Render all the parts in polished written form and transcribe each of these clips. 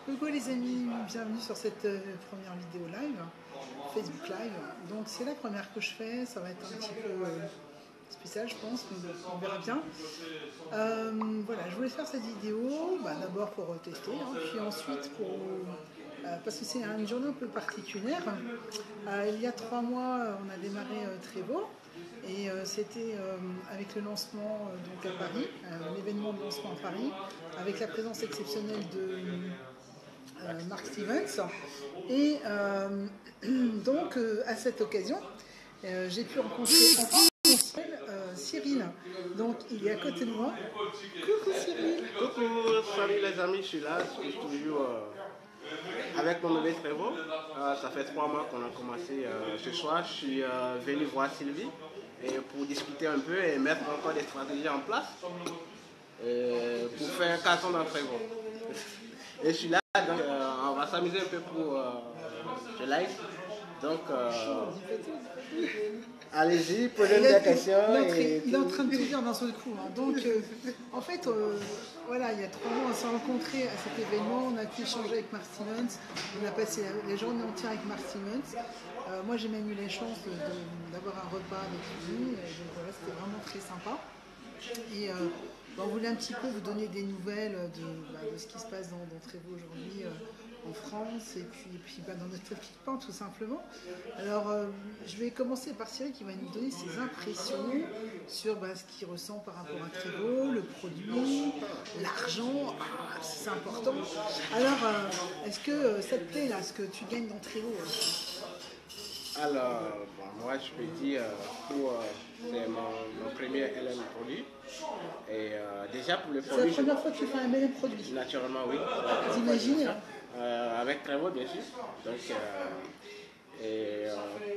Coucou les amis, bienvenue sur cette première vidéo live, Facebook Live. Donc c'est la première que je fais, ça va être un petit peu spécial je pense, mais on verra bien. Voilà, je voulais faire cette vidéo d'abord pour tester, puis ensuite pour... parce que c'est une journée un peu particulière. Il y a 3 mois, on a démarré Trevo. Et c'était avec le lancement donc à Paris, l'événement de lancement à Paris, avec la présence exceptionnelle de Mark Stevens. Et donc à cette occasion, j'ai pu rencontrer enfin Cyril. Donc il est à côté de moi. Coucou Cyril. Coucou, salut les amis, je suis là, je suis toujours avec mon nouveau Trevo. Ça fait 3 mois qu'on a commencé ce soir. Je suis venu voir Sylvie et pour discuter un peu et mettre encore des stratégies en place pour faire un carton dans Trevo. Et je suis là, donc on va s'amuser un peu pour ce live. Donc allez-y, posez-moi des questions. Il est en train de tout dire d'un seul coup. Donc en fait, voilà, il y a 3 mois on s'est rencontrés à cet événement, on a pu échanger avec Mark Stevens, on a passé les journées entières avec Mark Stevens. Moi j'ai même eu la chance d'avoir un repas avec lui, donc voilà, c'était vraiment très sympa. Et on voulait un petit peu vous donner des nouvelles de ce qui se passe dans Trevo aujourd'hui en France et puis dans notre équipement tout simplement. Alors je vais commencer par Cyril qui va nous donner ses impressions sur ce qu'il ressent par rapport à Trevo, le produit, l'argent, c'est important. Alors est-ce que ça te plaît là, ce que tu gagnes dans Trevo? Alors, moi je peux dire c'est mon premier LM produit. Et déjà pour le produit. C'est la première fois que tu fais un LM produit? Naturellement, oui. T'imagines avec Trevo, bien sûr. Donc,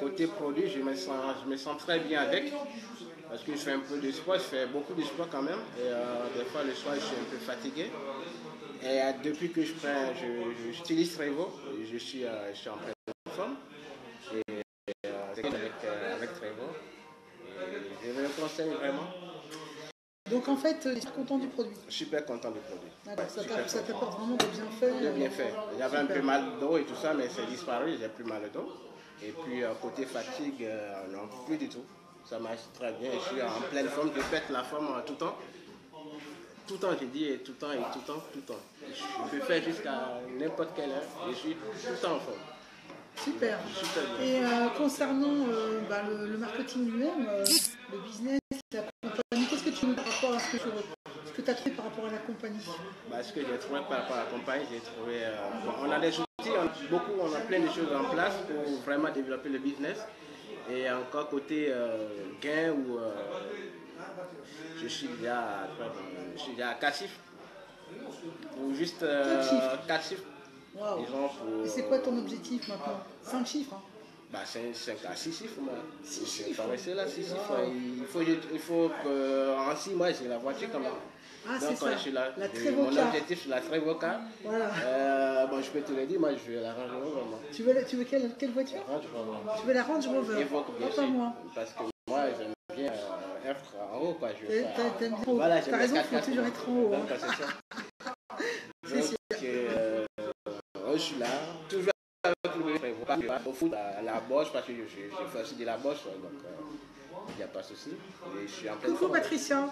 côté produit, je me sens très bien avec. Parce que je fais un peu de sport, je fais beaucoup de sport quand même. Et des fois, le soir, je suis un peu fatigué. Et depuis que j'utilise Trevo, je suis en pleine forme. Et c'est avec Trevo. Et je le conseille vraiment. Donc en fait, tu es content du produit? Super content du produit. Ça t'apporte vraiment des bienfaits? De bienfaits. J'avais un peu mal de dos et tout ça, mais c'est disparu, j'ai plus mal de dos. Et puis côté fatigue, non, plus du tout. Ça marche très bien, je suis en pleine forme, je pète la forme tout le temps. Tout le temps, j'ai dit, et tout le temps, et tout le temps, tout le temps. Je peux faire jusqu'à n'importe quelle heure, je suis tout le temps en forme. Super. Et concernant le marketing lui-même, le business, la compagnie, qu'est-ce que tu veux par rapport à ce que tu as trouvé par rapport à la compagnie? Ce que j'ai trouvé par rapport à la compagnie, j'ai trouvé... on a des outils, on a plein de choses en place pour vraiment développer le business. Et encore côté gain, où je suis déjà à 4 chiffres. Ou juste 4 chiffres. Wow. Et c'est quoi ton objectif maintenant? 5 chiffres 5 à 6 chiffres. 6 chiffres. Je là, 6 chiffres. Il faut qu'en 6 mois, j'ai la voiture quand même. Donc, c'est ça. La Trevo mon objectif, c'est la Trevo. Voilà. Je peux te le dire, moi, je veux la Range Rover. Tu veux quelle voiture? Range Rover. Tu veux la Range Rover? Pas moi. Parce que moi, j'aime bien être en haut. T'aimes bien. Voilà, t'as raison, il faut toujours être en haut. C'est sûr. Je suis là, toujours avec le Trevo. Au foot, à la bosse, parce que je fais aussi de la bosse. Donc, il n'y a pas de souci. Coucou Patricia.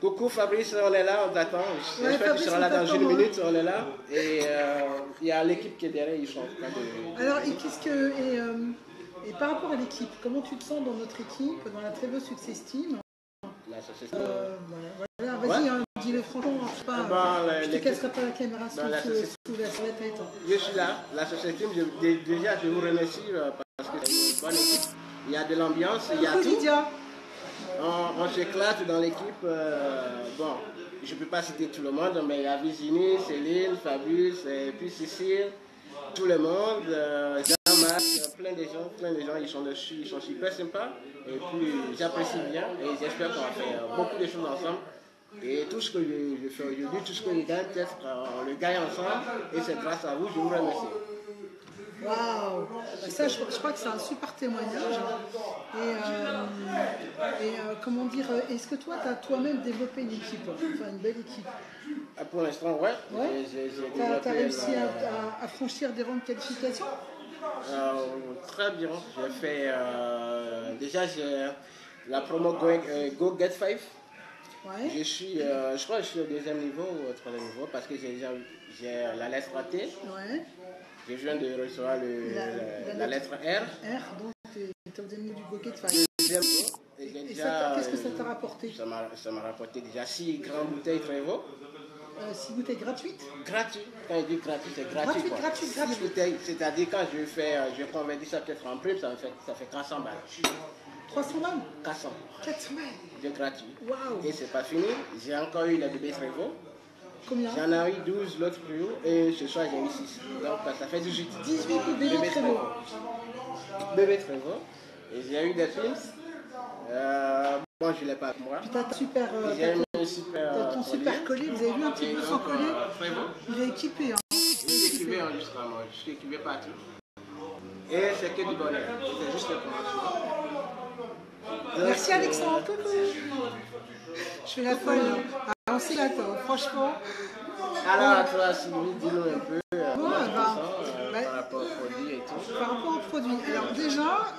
Coucou Fabrice, on est là, on t'attend. J'espère que tu seras là dans une minute, on est là. Et il y a l'équipe qui est derrière, ils sont en train de... Alors, et par rapport à l'équipe, comment tu te sens dans notre équipe, dans la Trevo Success Team? La société. Voilà, vas-y, dis-le franchement, je te casserai pas la caméra sous la tête. Je suis là, la société, déjà je vous remercie parce que c'est une bonne équipe. Il y a de l'ambiance, il y a tout. On s'éclate dans l'équipe. Je ne peux pas citer tout le monde, mais il y a Virginie, Céline, Fabrice, et puis Cécile, tout le monde, Jean-Marc, plein de gens, ils sont dessus, ils sont super sympas. Et puis j'apprécie bien et j'espère qu'on va faire beaucoup de choses ensemble. Et tout ce que je fais aujourd'hui, tout ce que je gagne, peut-être on le gagne ensemble. Et c'est grâce à vous, je vous remercie. Waouh! Ça, je crois que c'est un super témoignage. Comment dire, est-ce que toi, tu as toi-même développé une équipe, enfin une belle équipe? Pour l'instant, ouais. Tu as réussi à franchir des rangs de qualification? Très bien. J'ai fait. Déjà, j'ai la promo Go Get 5. Ouais. Je crois que je suis au deuxième niveau ou au troisième niveau parce que j'ai la lettre T. Ouais. Je viens de recevoir la lettre R. Donc tu es au deuxième niveau du Go Get 5. Qu'est-ce que ça t'a rapporté? Ça m'a rapporté déjà 6 grandes bouteilles Trevo. 6 bouteilles gratuites? Gratuit. Quand je dis gratuit, c'est gratuit. Gratuit. 6 bouteilles, c'est-à-dire quand je convertis ça peut-être en prime, ça fait 400 balles. 300 balles? 400. 400 balles? De gratuit. Waouh! Et c'est pas fini. J'ai encore eu les bébés Trevo. Combien? J'en ai eu 12 l'autre plus haut et ce soir j'ai eu 6. Donc ça fait 18. 18 bébés Trevo. Bébés Trevo. Et j'ai eu des films. Bon, je ne l'ai pas avec moi. Puis t'as ton super collier. Vous avez vu un petit peu son collier? Il est équipé. Hein. Il est équipé jusqu'à moi. Je suis équipé partout. Et c'est que du bonheur. C'est juste le commencement. Merci Alexandre. Coucou. Je fais la folle. On s'éclate, franchement. Alors, toi, Sylvie, dis-nous un peu par rapport au produit et tout. Par rapport au produit. Alors déjà,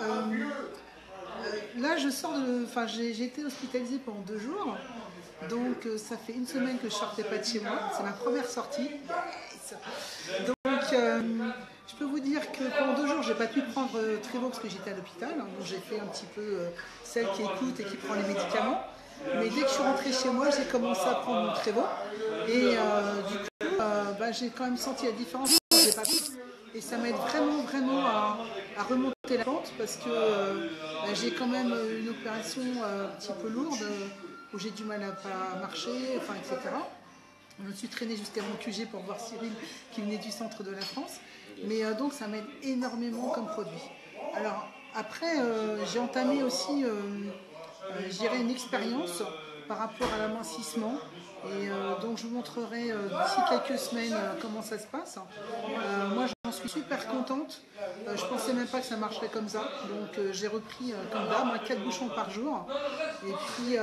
là je sors de... Enfin, j'ai été hospitalisée pendant 2 jours. Donc ça fait 1 semaine que je sortais pas de chez moi. C'est ma première sortie. Donc je peux vous dire que pendant 2 jours, j'ai pas pu prendre Trevo parce que j'étais à l'hôpital. Donc j'ai fait un petit peu celle qui écoute et qui prend les médicaments. Mais dès que je suis rentrée chez moi, j'ai commencé à prendre mon Trevo. Et du coup, j'ai quand même senti la différence. Et ça m'aide vraiment à remonter la pente parce que j'ai quand même une opération un petit peu lourde où j'ai du mal à pas marcher, enfin, etc. Je me suis traînée jusqu'à mon QG pour voir Cyril qui venait du centre de la France. Mais donc ça m'aide énormément comme produit. Alors après, j'ai entamé aussi je dirais une expérience par rapport à l'amincissement. Et donc je vous montrerai d'ici quelques semaines comment ça se passe. Moi j'en suis super contente. Je pensais même pas que ça marcherait comme ça. Donc j'ai repris comme d'hab 4 bouchons par jour. Et puis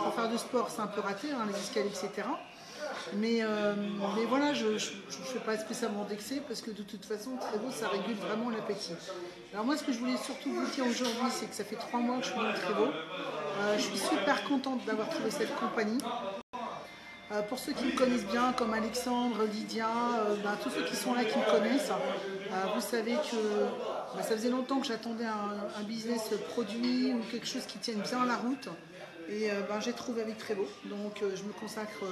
pour faire du sport c'est un peu raté, hein, les escaliers, etc. Mais voilà, je ne fais pas spécialement d'excès parce que de toute façon, Trevo, ça régule vraiment l'appétit. Alors moi, ce que je voulais surtout vous dire aujourd'hui, c'est que ça fait 3 mois que je suis dans le Trevo. Je suis super contente d'avoir trouvé cette compagnie. Pour ceux qui me connaissent bien, comme Alexandre, Lydia, tous ceux qui sont là, qui me connaissent, vous savez que ça faisait longtemps que j'attendais un business produit ou quelque chose qui tienne bien la route. Et j'ai trouvé avec Trevo. Donc je me consacre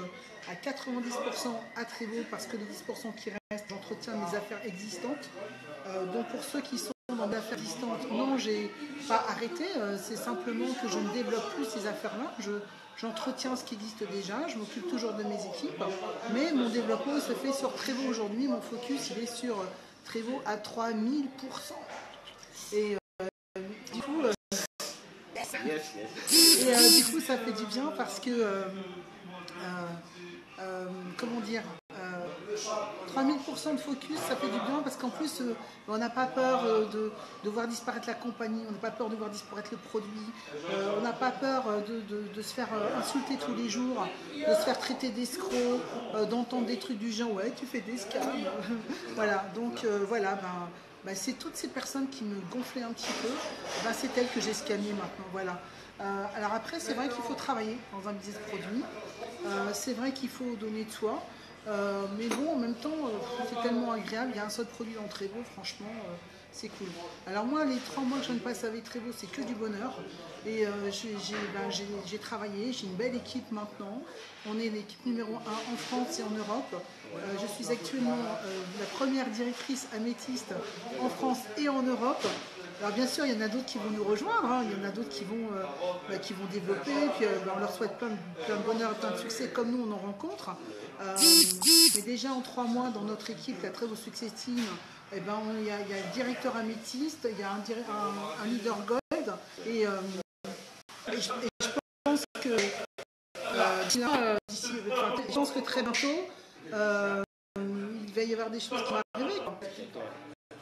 à 90% à Trevo parce que les 10% qui restent, j'entretiens mes affaires existantes. Donc pour ceux qui sont dans des affaires existantes, non, j'ai pas arrêté. C'est simplement que je ne développe plus ces affaires-là. J'entretiens ce qui existe déjà, je m'occupe toujours de mes équipes, mais mon développement se fait sur Trevo aujourd'hui. Mon focus, il est sur Trevo à 3000%. Et du coup, du coup, ça fait du bien parce que, comment dire, 3000% de focus, ça fait du bien parce qu'en plus, on n'a pas peur de voir disparaître la compagnie, on n'a pas peur de voir disparaître le produit, on n'a pas peur de se faire insulter tous les jours, de se faire traiter d'escroc, d'entendre des trucs du genre, ouais, tu fais des scams. Voilà, donc voilà, c'est toutes ces personnes qui me gonflaient un petit peu, c'est elles que j'ai scannées maintenant, voilà. Alors après, c'est vrai qu'il faut travailler dans un business produit, c'est vrai qu'il faut donner de soi, mais bon, en même temps, c'est tellement agréable, il y a un seul produit dans Trevo, franchement, c'est cool. Alors moi, les 3 mois que je viens de passer avec Trevo, c'est que du bonheur, et j'ai travaillé, j'ai une belle équipe maintenant, on est l'équipe numéro 1 en France et en Europe. Je suis actuellement la première directrice améthyste en France et en Europe. Alors bien sûr, il y en a d'autres qui vont nous rejoindre, hein. Il y en a d'autres qui vont développer, puis on leur souhaite plein de bonheur, plein de succès, comme nous on en rencontre. Mais déjà en 3 mois, dans notre équipe, la Trevo Success Team, il y a le directeur améthyste, il y a un leader gold, et je pense que je pense que très bientôt, il va y avoir des choses qui vont arriver.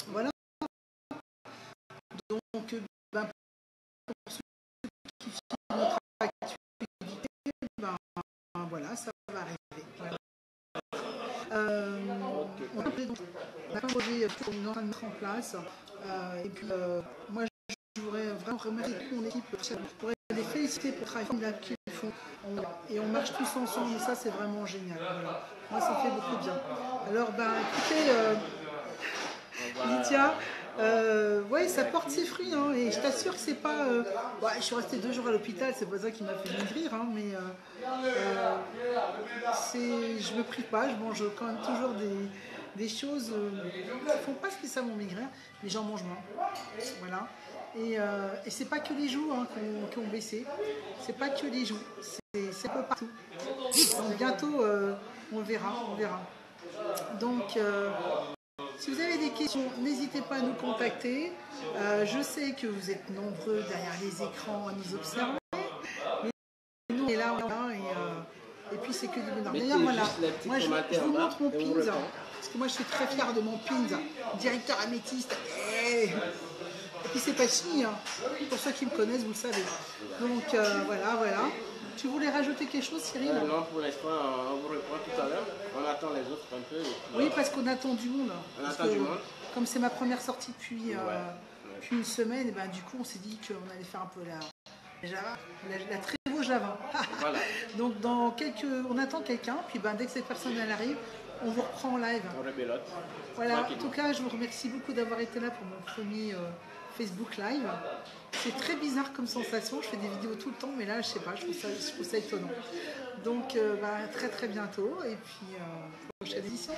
Voilà. pour ceux qui filment notre activité, ben, voilà, ça va arriver. Voilà. On a un projet qu'on est en train de mettre en place. Et puis, moi, je voudrais vraiment remercier toute mon équipe. Je voudrais les féliciter pour le travail formidable qu'ils font. Et on marche tous ensemble. Et ça, c'est vraiment génial. Voilà. Moi, ça me fait beaucoup de bien. Alors, ben, écoutez, Lydia, ouais, ça porte ses fruits. Hein, et je t'assure que c'est pas... ouais, je suis restée 2 jours à l'hôpital. C'est pas ça qui m'a fait maigrir. Hein, mais je me prive pas. Je mange quand même toujours des choses qui ne font pas spécialement maigrir, mais j'en mange moins. Voilà. Et c'est pas que les joues hein, qui ont baissé, c'est pas que les joues, c'est un peu partout. Donc bientôt, on verra. Donc, si vous avez des questions, n'hésitez pas à nous contacter. Je sais que vous êtes nombreux derrière les écrans à nous observer. Mais nous, on est là, et puis c'est que du bonheur. D'ailleurs, voilà, moi je vous montre mon pins, parce que moi je suis très fière de mon pins, directeur améthyste. Et puis c'est pas fini, hein. Pour ceux qui me connaissent, vous le savez. Donc voilà. Tu voulais rajouter quelque chose, Cyril? Non, pour l'instant, on vous reprend tout à l'heure. On attend les autres un peu. Oui, parce qu'on attend du monde. On attend du monde. Comme c'est ma première sortie depuis une semaine, et ben, du coup on s'est dit qu'on allait faire un peu la Trévo Java. Voilà. Donc on attend quelqu'un, puis ben, dès que cette personne elle arrive, on vous reprend en live. On rebelote. Voilà, en tout cas je vous remercie beaucoup d'avoir été là pour mon premier Facebook Live. C'est très bizarre comme sensation, je fais des vidéos tout le temps, mais là je sais pas, je trouve ça étonnant. Donc très très bientôt, et puis prochaine édition.